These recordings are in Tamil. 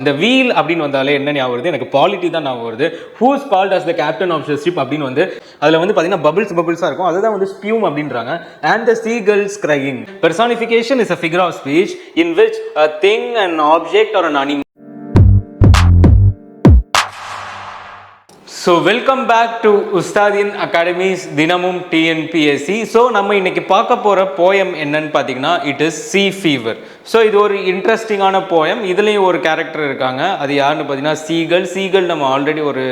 இந்த வீல் அப்படின்னு வந்தாலே என்ன ஞாபகம் வருது, எனக்கு பாலிட்டி தான் ஞாபகம் வருது. Who's called as the captain of the ship அப்படின்னு வந்து அதில் வந்து பார்த்தீங்கன்னா பபிள்ஸாக இருக்கும், அதுதான் வந்து ஸ்பியூம் அப்படின்றாங்க. And the seagulls crying. Personification is a figure of speech in which a thing, an object or an animal. So welcome back to உஸ்தாதின் அகாடமிஸ் தினமும் TNPSC. ஸோ நம்ம இன்னைக்கு பார்க்க போகிற போயம் என்னன்னு பார்த்தீங்கன்னா it is sea fever. So இது ஒரு இன்ட்ரெஸ்டிங்கான போயம். இதுலேயும் ஒரு கேரக்டர் இருக்காங்க, அது யாருன்னு பார்த்தீங்கன்னா சீகல் நம்ம ஆல்ரெடி ஒரு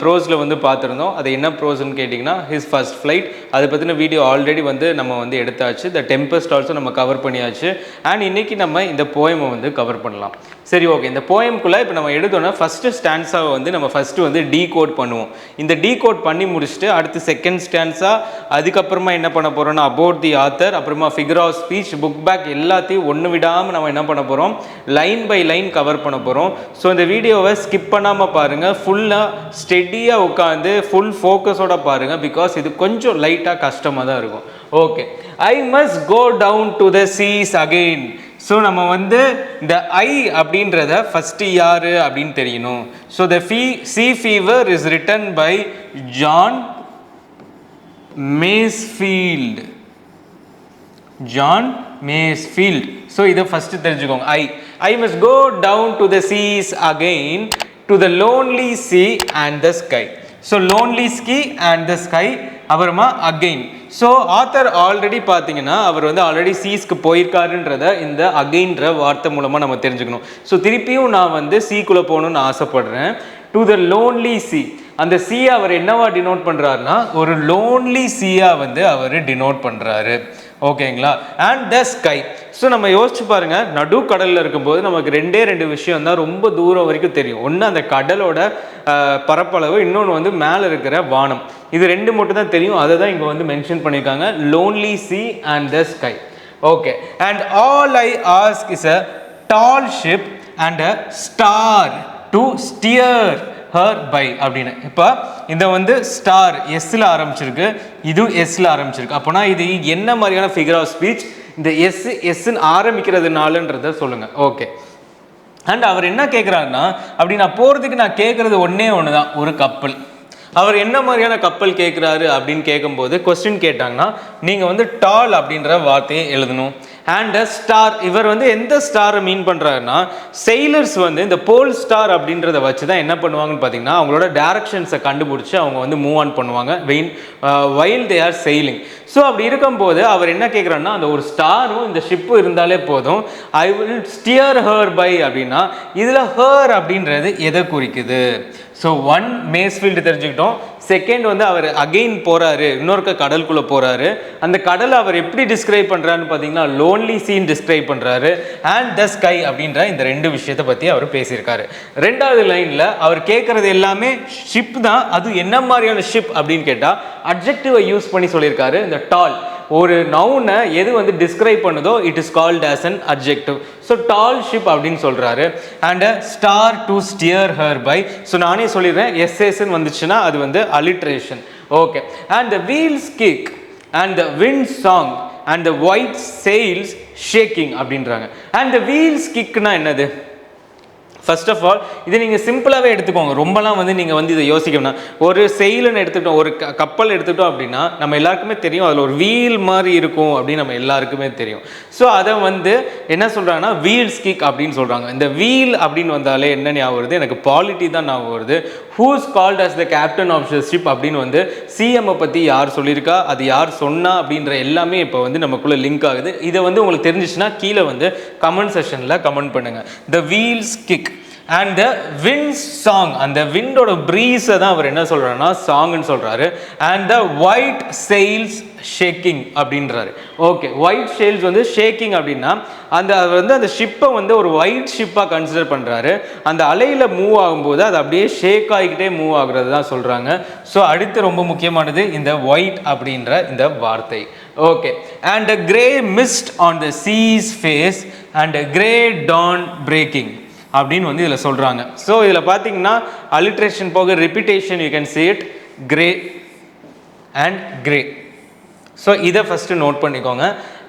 ப்ரோஸில் வந்து பார்த்துருந்தோம். அது என்ன ப்ரோஸ்ன்னு கேட்டிங்கன்னா ஹிஸ் ஃபர்ஸ்ட் ஃப்ளைட். அதை பற்றின வீடியோ ஆல்ரெடி வந்து நம்ம வந்து எடுத்தாச்சு. த டெம்பஸ்ட் ஆல்சோ நம்ம கவர் பண்ணியாச்சு. அண்ட் இன்னைக்கு நம்ம இந்த போயமை வந்து கவர் பண்ணலாம். சரி, ஓகே. இந்த போயம்குள்ளே இப்போ நம்ம எடுத்தோன்னா ஃபஸ்ட்டு ஸ்டான்ஸாக வந்து நம்ம ஃபஸ்ட்டு வந்து டீகோட் பண்ணுவோம். இந்த டீகோட் பண்ணி முடிச்சுட்டு அடுத்து செகண்ட் ஸ்டான்ஸா, அதுக்கப்புறமா என்ன பண்ண போகிறோம்னா அபவுட் தி ஆத்தர், அப்புறமா figure of speech, book back எல்லாத்தையும் ஒன்று விடாமல் நம்ம என்ன பண்ண போகிறோம், லைன் பை லைன் கவர் பண்ண போகிறோம். ஸோ இந்த வீடியோவை ஸ்கிப் பண்ணாமல் பாருங்கள், ஃபுல்லாக ஸ்டெடியாக உட்காந்து ஃபுல் ஃபோக்கஸோட பாருங்கள். பிகாஸ் இது கொஞ்சம் லைட்டாக கஷ்டமாக தான் இருக்கும். Okay. I must go down to the seas again. So நம்ம வந்து இந்த ஐ அப்படின்றத ஃபஸ்ட்டு யார் அப்படின்னு தெரியணும். So the sea fever is written by John Masefield. So இதை ஃபஸ்ட்டு தெரிஞ்சுக்கோங்க. I must go down to the seas again to the lonely sea and the sky. So lonely sky and the sky, அப்புறமா அகெயின். ஸோ ஆத்தர் ஆல்ரெடி பார்த்தீங்கன்னா அவர் வந்து ஆல்ரெடி சீஸ்க்கு போயிருக்காருன்றத இந்த அகெயின்ற வார்த்தை மூலமாக நம்ம தெரிஞ்சுக்கணும். ஸோ திருப்பியும் நான் வந்து சீக்குள்ளே போகணுன்னு ஆசைப்படுறேன். டு த லோன்லி சி, அந்த சீயை அவர் என்னவா டினோட் பண்ணுறாருன்னா ஒரு லோன்லி சீயாக வந்து அவர் டினோட் பண்ணுறாரு. ஓகேங்களா? And the sky. ஸோ நம்ம யோசிச்சு பாருங்க, நடு கடலில் இருக்கும்போது நமக்கு ரெண்டு விஷயம் தான் ரொம்ப தூரம் வரைக்கும் தெரியும். ஒன்று அந்த கடலோட பரப்பளவு, இன்னொன்று வந்து மேலே இருக்கிற வானம். இது ரெண்டு மட்டும் தான் தெரியும். அதை தான் இங்கே வந்து மென்ஷன் பண்ணியிருக்காங்க, lonely sea and the sky. Okay. And all I ask is a tall ship and a star to steer her by அப்படின்னு. இப்போ இந்த வந்து ஸ்டார் எஸ்ஸில் ஆரம்பிச்சிருக்கு, இது எஸ்ஸில் ஆரம்பிச்சிருக்கு. அப்போனா இது என்ன மாதிரியான ஃபிகர் ஆஃப் ஸ்பீச்? இந்த எஸ்ன்னு ஆரம்பிக்கிறதுனாலன்றத சொல்லுங்கள். ஓகே. அண்ட் அவர் என்ன கேட்குறாருன்னா, அப்படி நான் போகிறதுக்கு நான் கேட்குறது ஒன்று தான், ஒரு கப்பல். அவர் என்ன மாதிரியான கப்பல் கேட்குறாரு அப்படின்னு கேட்கும்போது கொஸ்டின் கேட்டாங்கன்னா நீங்கள் வந்து டால் அப்படின்ற வார்த்தையை எழுதணும். அண்ட் ஸ்டார், இவர் வந்து எந்த ஸ்டாரை மீன் பண்ணுறாருன்னா செயிலர்ஸ் வந்து இந்த போல் ஸ்டார் அப்படின்றத வச்சு தான் என்ன பண்ணுவாங்கன்னு பார்த்தீங்கன்னா அவங்களோட டைரக்ஷன்ஸை கண்டுபிடிச்சி அவங்க வந்து மூவ் ஆன் பண்ணுவாங்க while they are sailing. So அப்படி இருக்கும்போது அவர் என்ன கேட்குறாருன்னா அந்த ஒரு ஸ்டாரும் இந்த ஷிப்பும் இருந்தாலே போதும். I will steer her by அப்படின்னா இதில் ஹர் அப்படின்றது எதை குறிக்குது? ஸோ ஒன் மேஸ்ஃபீல்டு தெரிஞ்சுக்கிட்டோம். செகண்ட் வந்து அவர் அகெயின் போகிறாரு, இன்னொரு கடலுக்குள்ளே போகிறாரு. அந்த கடலை அவர் எப்படி டிஸ்கிரைப் பண்ணுறாருன்னு பார்த்தீங்கன்னா லோன்லி சீன் டிஸ்கிரைப் பண்ணுறாரு. அண்ட் த ஸ்கை அப்படின்ற இந்த ரெண்டு விஷயத்தை பற்றி அவர் பேசியிருக்காரு. ரெண்டாவது லைனில் அவர் கேட்குறது எல்லாமே ஷிப் தான். அது என்ன மாதிரியான ஷிப் அப்படின்னு கேட்டால் அட்ஜெக்டிவை யூஸ் பண்ணி சொல்லியிருக்காரு. இந்த டால், ஒரு நவுனை எது வந்து டிஸ்கிரைப் பண்ணுதோ it is called as an adjective. So tall ship அப்படின்னு சொல்கிறாரு. And star to steer her by. So நானே சொல்லிடுறேன், எஸ்எஸ்ன்னு வந்துச்சுன்னா அது வந்து alliteration. Okay. And the wheels kick and the wind song and the white sails shaking அப்படின்றாங்க. அண்ட் த வீல்ஸ் கிக்னா என்னது? ஃபர்ஸ்ட் ஆஃப் ஆல் இதை நீங்கள் சிம்பிளாகவே எடுத்துக்கோங்க, ரொம்பலாம் வந்து நீங்கள் வந்து இதை யோசிக்கணும். ஒரு செயிலுன்னு எடுத்துக்கிட்டோம், ஒரு கப்பல் எடுத்துக்கிட்டோம் அப்படின்னா நம்ம எல்லாருக்குமே தெரியும் அதில் ஒரு வீல் மாதிரி இருக்கும் அப்படின்னு நம்ம எல்லாருக்குமே தெரியும். ஸோ அதை வந்து என்ன சொல்கிறாங்கன்னா வீல்ஸ் கிக் அப்படின்னு சொல்கிறாங்க. இந்த வீல் அப்படின்னு வந்தாலே என்ன ஞாபகம் வருது, எனக்கு பாலிட்டி தான் ஞாபகம் வருது. Who's called as the captain of the ship அப்படின்னு வந்து சிஎம்ஐ பற்றி யார் சொல்லியிருக்கா, அது யார் சொன்னா அப்படின்ற எல்லாமே இப்போ வந்து நமக்குள்ளே லிங்க் ஆகுது. இதை வந்து உங்களுக்கு தெரிஞ்சிச்சுன்னா கீழே வந்து கமெண்ட் செஷனில் கமெண்ட் பண்ணுங்கள். த wheels kick and the wind song, அந்த விண்டோட ப்ரீஸை தான் அவர் என்ன சொல்கிறாருன்னா சாங்னு சொல்கிறாரு. And the white sails shaking அப்படின்றாரு. ஓகே. ஒயிட் செயில்ஸ் வந்து ஷேக்கிங் அப்படின்னா அந்த வந்து அந்த ஷிப்பை வந்து ஒரு ஒயிட் ஷிப்பாக கன்சிடர் பண்ணுறாரு. அந்த அலையில் மூவ் ஆகும்போது அது அப்படியே ஷேக் ஆகிக்கிட்டே மூவ் ஆகுறது தான் சொல்கிறாங்க. ஸோ அடுத்து ரொம்ப முக்கியமானது இந்த ஒயிட் அப்படின்ற இந்த வார்த்தை. Okay. And a grey mist on the sea's face and a grey dawn breaking அப்படின்னு வந்து இதில் சொல்கிறாங்க. ஸோ இதில் பார்த்தீங்கன்னா அலிட்ரேஷன் போக repetition you can see it, grey and grey. So இதை ஃபஸ்ட்டு நோட் பண்ணிக்கோங்க.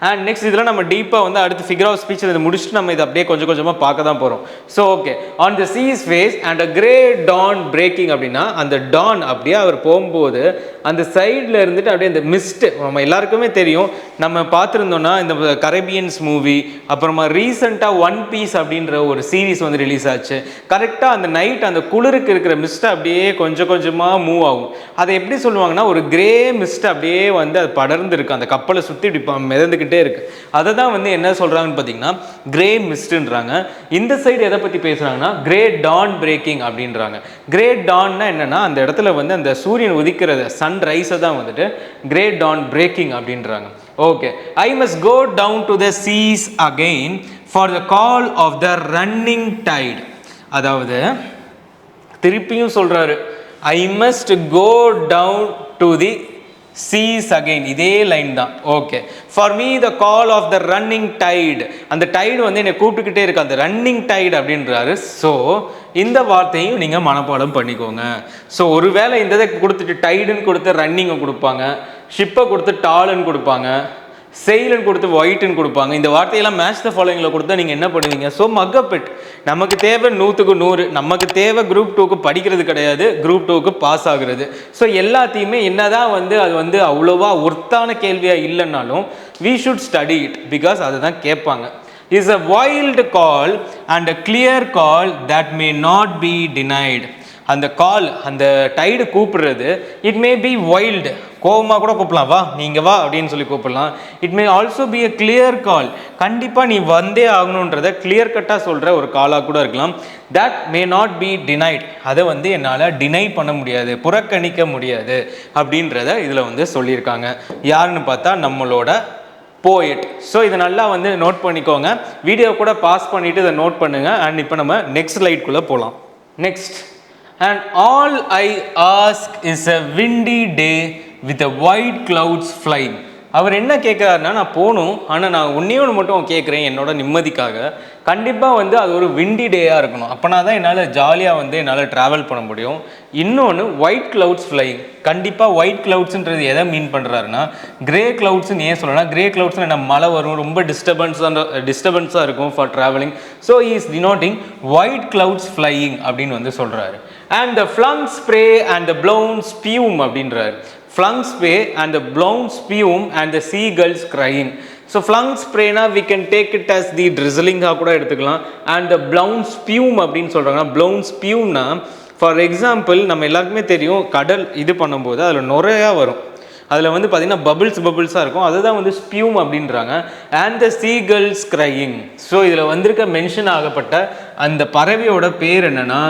அண்ட் நெக்ஸ்ட் இதில் நம்ம டீப்பாக வந்து அடுத்து ஃபிகர் ஆஃப் ஸ்பீச் இதை முடிச்சுட்டு நம்ம இதை அப்படியே கொஞ்சம் கொஞ்சமாக பார்க்க தான் போகிறோம். So okay, on the sea's face and a great dawn breaking அப்படின்னா அந்த டான் அப்படியே அவர் போகும்போது அந்த சைடில் இருந்துட்டு அப்படியே அந்த மிஸ்ட்டு நம்ம எல்லாருக்குமே தெரியும். நம்ம பார்த்துருந்தோம்னா இந்த கரேபியன்ஸ் மூவி, அப்புறமா ரீசெண்டாக ஒன் பீஸ் அப்படின்ற ஒரு சீரீஸ் வந்து ரிலீஸ் ஆச்சு. கரெக்டாக அந்த நைட் அந்த குளிருக்கு இருக்கிற மிஸ்ட்டை அப்படியே கொஞ்சம் கொஞ்சமாக மூவ் ஆகும். அதை எப்படி சொல்லுவாங்கன்னா ஒரு கிரே மிஸ்ட் அப்படியே வந்து அது படர்ந்து இருக்கு, அந்த கப்பலை சுற்றி இப்படி மிதந்துக்கிட்டே இருக்கு. அதை தான் வந்து என்ன சொல்கிறாங்கன்னு பார்த்தீங்கன்னா கிரே மிஸ்ட்ன்றாங்க. இந்த சைடு எதை பற்றி பேசுகிறாங்கன்னா கிரேட் டான் பிரேக்கிங் அப்படின்றாங்க. கிரேட் டான்னா என்னன்னா அந்த இடத்துல வந்து அந்த சூரியன் உதிக்கிறது சன் ரைஸை தான் வந்துட்டு கிரேட் டான் பிரேக்கிங் அப்படின்றாங்க. Okay, I must go down to the seas again for the call of the running tide. அதாவது திருப்பியும் சொல்றாரு, I must go down to the seas again, இதே லைன் தான். Okay, for me the call of the running tide, அந்த டைடு வந்து என்னை கூப்பிட்டுக்கிட்டே இருக்கு, அந்த ரன்னிங் டைடு அப்படின்றாரு. ஸோ இந்த வார்த்தையும் நீங்கள் மனப்பாடம் பண்ணிக்கோங்க. ஸோ ஒருவேளை இந்த இதை கொடுத்துட்டு டைடுன்னு கொடுத்து ரன்னிங்கை கொடுப்பாங்க, ஷிப்பை கொடுத்து டாலுன்னு கொடுப்பாங்க, செயிலுன்னு கொடுத்து ஒயிட்டுன்னு கொடுப்பாங்க. இந்த வார்த்தையெல்லாம் மேட்ச் த ஃபாலோயிங்கில் கொடுத்தா நீங்கள் என்ன பண்ணுவீங்க? ஸோ மக்கப்பிட். நமக்கு தேவை 100க்கு 100, நமக்கு தேவை குரூப் 2க்கு படிக்கிறது கிடையாது, குரூப் 2க்கு பாஸ் ஆகுறது. ஸோ எல்லாத்தையுமே என்னதான் வந்து அது வந்து அவ்வளோவா ஒர்த்தான கேள்வியாக இல்லைன்னாலும் we should study it because அதுதான் கேட்பாங்க. is a wild call and a clear call that may not be denied. அந்த கால், அந்த டைடு கூப்பிடுறது, இட் மே பி வைல்டு, கோபமாக கூட கூப்பிடலாம், வா நீங்கள் வா அப்படின்னு சொல்லி கூப்பிடலாம். It may also be a clear call, கண்டிப்பாக நீ வந்தே ஆகணுன்றதை கிளியர் கட்டாக சொல்கிற ஒரு காலாக கூட இருக்கலாம். That may not be denied, அதை வந்து என்னால் டினை பண்ண முடியாது, புறக்கணிக்க முடியாது அப்படின்றத இதில் வந்து சொல்லியிருக்காங்க. யாருன்னு பார்த்தா நம்மளோட போயட். ஸோ இதை நல்லா வந்து நோட் பண்ணிக்கோங்க, வீடியோ கூட பாஸ் பண்ணிவிட்டு இதை நோட் பண்ணுங்கள். அண்ட் இப்போ நம்ம நெக்ஸ்ட் ஸ்லைட்குள்ளே போகலாம். Next, and all I ask is a windy day with the white clouds flying. அவர் என்ன கேட்குறாருன்னா, நான் போகணும், ஆனால் நான் ஒன்றே ஒன்று மட்டும் கேட்குறேன் என்னோட நிம்மதிக்காக, கண்டிப்பாக வந்து அது ஒரு விண்டி டேயாக இருக்கணும், அப்போனா தான் என்னால் ஜாலியாக வந்து என்னால் ட்ராவல் பண்ண முடியும். இன்னொன்று ஒயிட் கிளவுட்ஸ் ஃப்ளைங், கண்டிப்பாக ஒயிட் கிளவுட்ஸுன்றது எதை மீன் பண்ணுறாருன்னா கிரே கிளவுட்ஸ்ன்னு ஏன் சொல்லலாம், கிரே கிளவுட்ஸில் என்ன மழை வரும், ரொம்ப டிஸ்டர்பன்ஸாக இருக்கும் for travelling. So is denoting white clouds flying அப்படின்னு வந்து சொல்கிறாரு. And the flung spray and the blown spume அப்படின்றாரு. flung spray and the blown spume and the seagulls crying. So flung spray na we can take it as the drizzling ah kuda eduthikalam, and the blown spume அப்படினு சொல்றாங்க. blown spume na for example நம்ம எல்லாருக்குமே தெரியும், கடல் இது பண்ணும்போது அதுல நுரையா வரும், அதில் வந்து பார்த்தீங்கன்னா பபிள்ஸாக இருக்கும், அதுதான் வந்து ஸ்பியூம் அப்படின்றாங்க. And the seagulls crying. So இதில் வந்திருக்க மென்ஷன் ஆகப்பட்ட அந்த பறவையோட பேர் என்னென்னா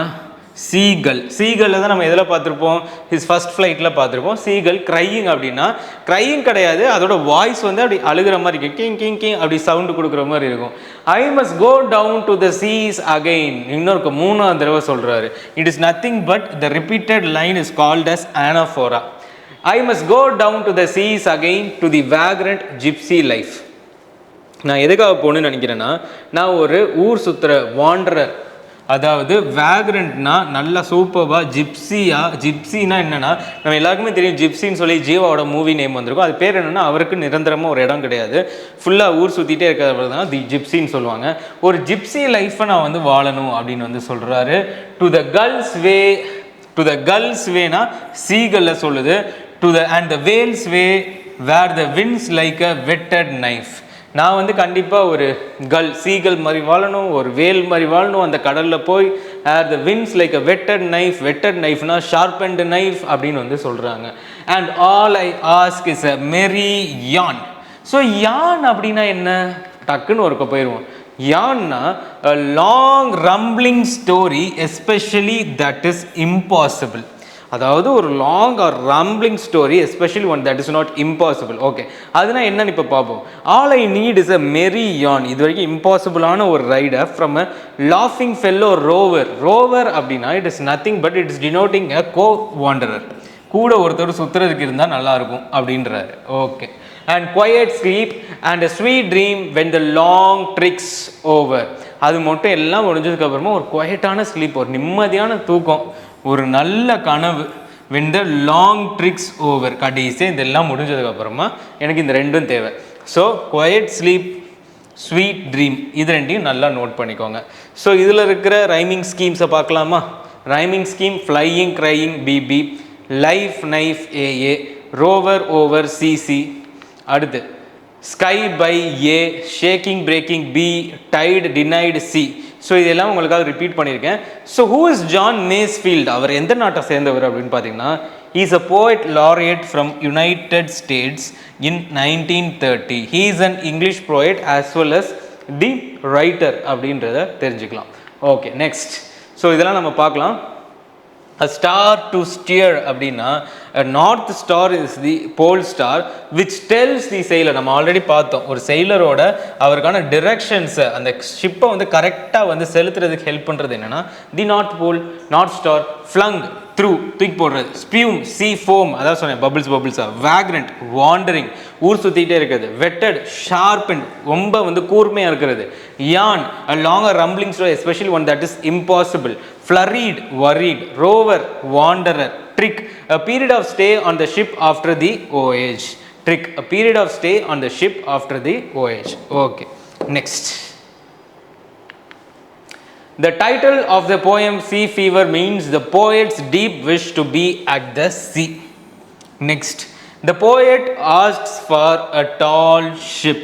சீகல். சீகலில் தான் நம்ம எதில் பார்த்துருப்போம், ஹிஸ் ஃபர்ஸ்ட் ஃப்ளைட்டில் பார்த்துருப்போம். சீகல் க்ரையிங் அப்படின்னா க்ரையிங் கிடையாது, அதோட வாய்ஸ் வந்து அப்படி அழுகிற மாதிரி இருக்கும், கிங் கிங் கிங் அப்படி சவுண்டு கொடுக்குற மாதிரி இருக்கும். I must go down to the seas again, இன்னொரு 3ஆவது தடவை சொல்கிறாரு. It is nothing but the repeated line is called as anaphora. I must go down to the seas again to the vagrant gypsy life. நான் எதுக்காக போகணுன்னு நினைக்கிறேன்னா, நான் ஒரு ஊர் சுற்றுற வாண்டரர், அதாவது வேக்ரண்ட்னா நல்லா சூப்பராக ஜிப்சினா என்னென்னா நம்ம எல்லாருக்குமே தெரியும், ஜிப்சின்னு சொல்லி ஜீவாவோட மூவி நேம் வந்திருக்கும். அது பேர் என்னென்னா அவருக்கு நிரந்தரமாக ஒரு இடம் கிடையாது, ஃபுல்லாக ஊர் சுற்றிட்டே இருக்கிறது தான் தி ஜிப்சின்னு சொல்லுவாங்க. ஒரு ஜிப்சி லைஃப்பை நான் வந்து வாழணும் அப்படின்னு வந்து சொல்கிறாரு. டு த கல்ஸ் வேனா சீகல்ல சொல்லுது. to the and the whale's way where the winds like a whetted knife. நான் வந்து கண்டிப்பாக ஒரு சீகல் மாதிரி வாழணும், ஒரு வேல் மாதிரி வாழணும் அந்த கடலில் போய். the winds like a whetted knifeனா sharpened knife அப்படின்னு வந்து சொல்கிறாங்க. and all I ask is a merry yarn. So yarn அப்படின்னா என்ன, டக்குன்னு ஒருக்க போயிடுவோம். yarnனா a long rumbling story especially that is impossible. அதாவது ஒரு long or rambling story, especially one that is not impossible. Okay, அதுனா என்னன்னு இப்போ பார்ப்போம். All I need is a merry yarn. இது வரைக்கும் இம்பாசிபிளான ஒரு ரைடர் ஃப்ரம் அ லாஃபிங் ஃபெல்லோ ரோவர் அப்படின்னா it is nothing but it is denoting a co wanderer, கூட ஒருத்தர் சுற்றுறதுக்கு இருந்தால் நல்லாயிருக்கும் அப்படின்றாரு. Okay, and quiet sleep and a sweet dream when the long trick's over. அது மட்டும் எல்லாம் முடிஞ்சதுக்கப்புறமா ஒரு குவைட்டான ஸ்லீப், ஒரு நிம்மதியான தூக்கம், ஒரு நல்ல கனவு. when the long tricks over, கடைசியாக இதெல்லாம் முடிஞ்சதுக்கப்புறமா எனக்கு இந்த ரெண்டும் தேவை. So quiet sleep sweet dream இது ரெண்டையும் நல்லா நோட் பண்ணிக்கோங்க. ஸோ இதில் இருக்கிற ரைமிங் ஸ்கீம்ஸை பார்க்கலாமா? Rhyming scheme flying crying B, B life ஏஏ, A A rover, over sky by A, shaking breaking B, tide denied C. So இதெல்லாம் உங்களுக்காக ரிப்பீட் பண்ணியிருக்கேன். So who is John Masefield? அவர் எந்த நாட்டை சேர்ந்தவர் அப்படின்னு பார்த்தீங்கன்னா, he is a poet laureate from United States in 1930. He is an English poet as well as the writer அப்படின்றத தெரிஞ்சுக்கலாம். Okay, next. ஸோ இதெல்லாம் நம்ம பார்க்கலாம். A star to steer அப்படின்னா a north star is the pole star which tells the sailor. நம்ம ஆல்ரெடி பார்த்தோம், ஒரு sailorோட அவருக்கான directions அந்த ஷிப்பை வந்து கரெக்டாக வந்து செலுத்துறதுக்கு ஹெல்ப் பண்ணுறது என்னன்னா the north pole, north star, flung through தூக்கி போடுறது, ஸ்பியூம் சி ஃபோம் அதான் சொன்னேன் பபிள்ஸா, வேக்ரண்ட் வாண்டரிங் ஊர் சுற்றிக்கிட்டே இருக்கிறது, வெட்டட் ஷார்பன் ரொம்ப வந்து கூர்மையாக இருக்கிறது, யான் a longer rumbling story especially one that is impossible, flurried worried, rover wanderer, trick a period of stay on the ship after the voyage, trick a period of stay on the ship after the voyage. Okay, next. The title of the poem Sea Fever means the poet's deep wish to be at the sea. Next, the poet asks for a tall ship.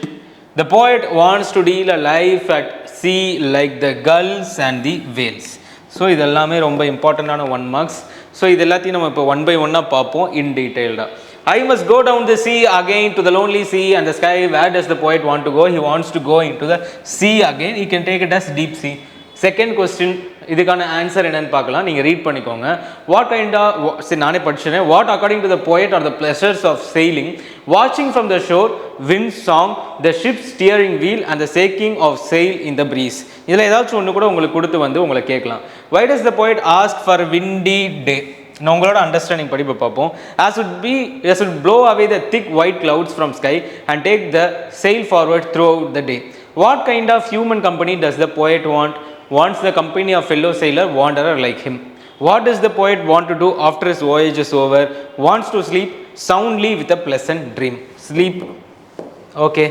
The poet wants to deal a life at sea like the gulls and the whales. So இது எல்லாமே ரொம்ப இம்பார்ட்டண்டான 1 marks. ஸோ இது எல்லாத்தையும் நம்ம இப்போ 1 by 1 பார்ப்போம் இன் டீட்டெயில்டாக. I must go down the sea again to the lonely sea and the sky. Where does the poet want to go? He wants to go into the sea again. He can take it as deep sea. Second question, இதுக்கான ஆன்சர் என்னன்னு பார்க்கலாம், நீங்கள் ரீட் பண்ணிக்கோங்க. வாட் கைண்ட் ஆஃப், சரி நானே படிச்சுறேன். What according to the poet are the pleasures of sailing, வாட்சிங் from the shore, wind song, the ship steering wheel and the shaking of sail in the breeze. இதில் ஏதாச்சும் ஒன்று கூட உங்களுக்கு கொடுத்து வந்து உங்களை கேட்கலாம். Why does the poet ask for windy day? நான் உங்களோட அண்டர்ஸ்டாண்டிங் படி பார்ப்போம். as would blow away the thick white clouds from sky and take the sail forward throughout the day. What kind of human company does the poet want? Wants the company of fellow sailor wanderer like him. What does the poet want to do after his voyage is over? Wants to sleep soundly with a pleasant dream. Sleep. Okay,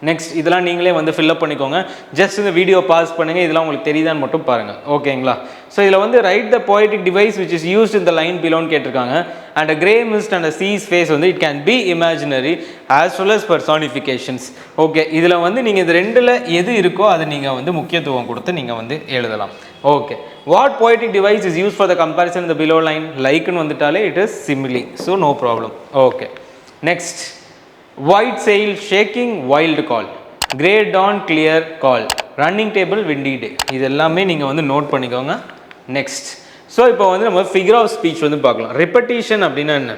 next இதெல்லாம் நீங்களே வந்து ஃபில்அப் பண்ணிக்கோங்க. ஜஸ்ட் இந்த வீடியோ பாஸ் பண்ணுங்கள், இதெல்லாம் உங்களுக்கு தெரியுதான்னு மட்டும் பாருங்கள். ஓகேங்களா? ஸோ இதில் வந்து write the poetic device which is used in the line பிலோன்னு கேட்டிருக்காங்க. And a grey mist and a sea's face வந்து it can be imaginary as well as personifications. Okay, இதில் வந்து நீங்கள் இது ரெண்டில் எது இருக்கோ அதை நீங்கள் வந்து முக்கியத்துவம் கொடுத்து நீங்கள் வந்து எழுதலாம். Okay, what poetic device is use for the comparison இந்த பிலோ லைன்? லைக்குன்னு வந்துட்டாலே it is simile, so no problem. Okay, next. White sail shaking wild call, grey dawn clear call, running table windy day. இது எல்லாமே நீங்கள் வந்து நோட் பண்ணிக்கோங்க. நெக்ஸ்ட், ஸோ இப்போ வந்து நம்ம ஃபிகர் ஆஃப் ஸ்பீச் வந்து பார்க்கலாம். ரிப்பட்டிஷன் அப்படின்னா என்ன?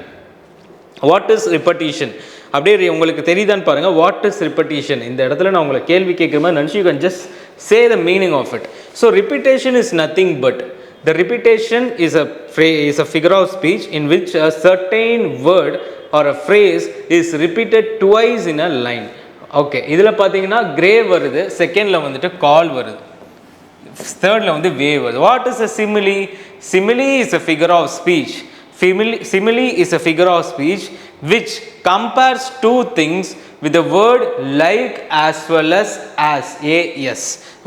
What is repetition? அப்படியே உங்களுக்கு தெரியுதான்னு பாருங்கள். What is repetition? இந்த இடத்துல நான் உங்களை கேள்வி கேட்குற மாதிரி நினச்சி you can just say the meaning of it. So repetition is nothing but the repetition is a figure of speech in which a certain word or a phrase is repeated twice in a line. Okay, இதில் பார்த்தீங்கன்னா கிரே வருது, செகண்டில் வந்துட்டு கால் வருது, தேர்டில் வந்து வே வருது. What is a simile? Simile is a figure of speech. Simile is a figure of speech which compares two things with the word like as well as as.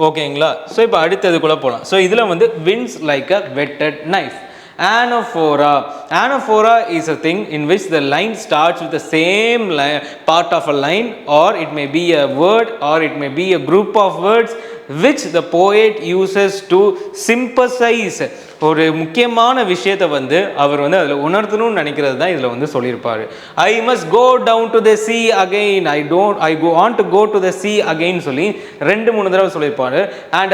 ஓகேங்களா? ஸோ இப்போ அடுத்ததுக்குள்ளே போகலாம். ஸோ இதில் வந்து wins like a whetted knife. Anaphora is a thing in which the line starts with the same part of a line, or it may be a word, or it may be a group of words which the poet uses to sympathize. ஒரு முக்கியமான விஷயத்தை வந்து அவர் வந்து அதில் உணர்த்தணும்னு நினைக்கிறது தான் இதில் வந்து சொல்லியிருப்பார். I must go down to the sea again. I want to go to the sea again சொல்லி 2-3 தடவை சொல்லியிருப்பார். and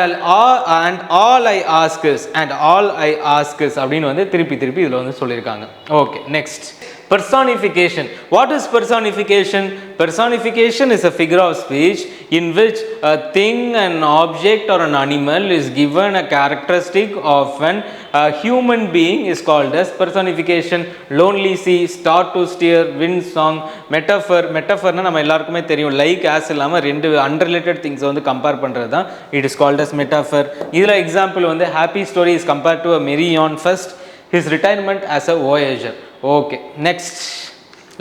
all I ask is அப்படின்னு வந்து திருப்பி இதில் வந்து சொல்லியிருக்காங்க. Okay, next. Personification. What is personification? Personification is a figure of speech in which a thing, an object or an animal is given a characteristic of an human being is called as personification. Lonely sea, star to steer, wind song, metaphor. Metaphorனா நம்ம எல்லாருக்குமே தெரியும், லைக் ஆஸ் இல்லாமல் 2 unrelated things வந்து கம்பேர் பண்ணுறது தான் it is called as metaphor. இதில் எக்ஸாம்பிள் வந்து happy story is compared to a merry yawn first, his retirement as a voyager. Okay, next,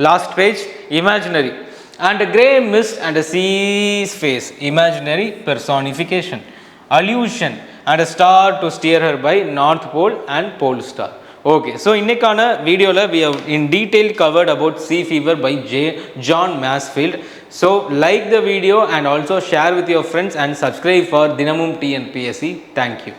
last page, imaginary. and a grey mist and a sea's face, imaginary personification, allusion, and a star to steer her by North Pole and Pole Star. Okay, so இன்னைக்கான வீடியோல we have in detail covered about sea fever by John Mansfield. So like the video and also share with your friends and subscribe for Dinamum TNPSC. Thank you.